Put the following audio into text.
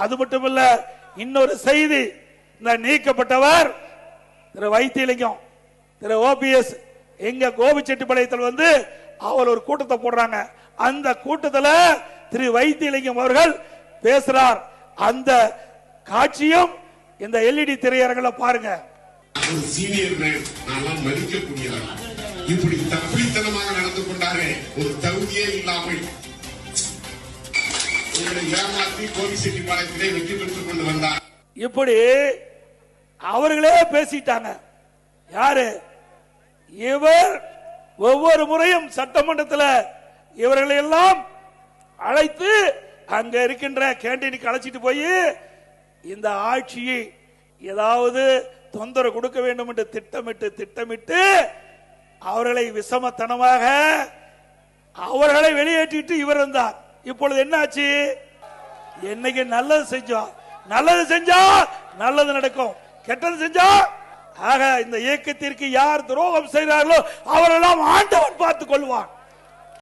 அது மட்டுமல்ல, இன்னொரு செய்தி, இந்த நீக்கப்பட்டவர் திரு வைத்தியலிங்கம், திரு OPS எங்க கோபிச்செட்டிப்பாளையத்தில் வந்து அவர் ஒரு கூட்டத்தை போடுறாங்க. அந்த கூட்டத்தில் திரு வைத்தியலிங்கம் அவர்கள் பேசுறார். அந்த காட்சியும் இந்த LED திரையரங்குல பாருங்க. சீனியர் மதிக்கக்கூடிய இப்படி தப்பித்தனமாக நடந்து கொண்டாரே, ஒரு தகுதியே இல்லாமல் ஏமாற்றி கோபிச்செட்டிப்பாளையத்திலே வெற்றி பெற்றுக் கொண்டு வந்தார். இப்படி அவர்களே பேசிட்டாங்க. யாரு இவர்? ஒவ்வொரு முறையும் சட்டமன்றத்தில் இவர்களை எல்லாம் அழைத்து அங்க இருக்கின்ற கேண்டீனுக்கு அழைச்சிட்டு போய் இந்த ஆட்சியை ஏதாவது தொந்தரவு கொடுக்க வேண்டும் என்று திட்டமிட்டு அவர்களை விஷமத்தனமாக அவர்களை வெளியேற்றிட்டு இவர் இருந்தார். இப்பொழுது என்ன ஆச்சு? என்னைக்கு நல்லது செஞ்சா நல்லது நடக்கும், கெட்டது செஞ்சா ஆக இந்த இயக்கத்திற்கு யார் துரோகம் செய்கிறார்களோ அவரெல்லாம் ஆண்டவன் பார்த்துக் கொள்வான்.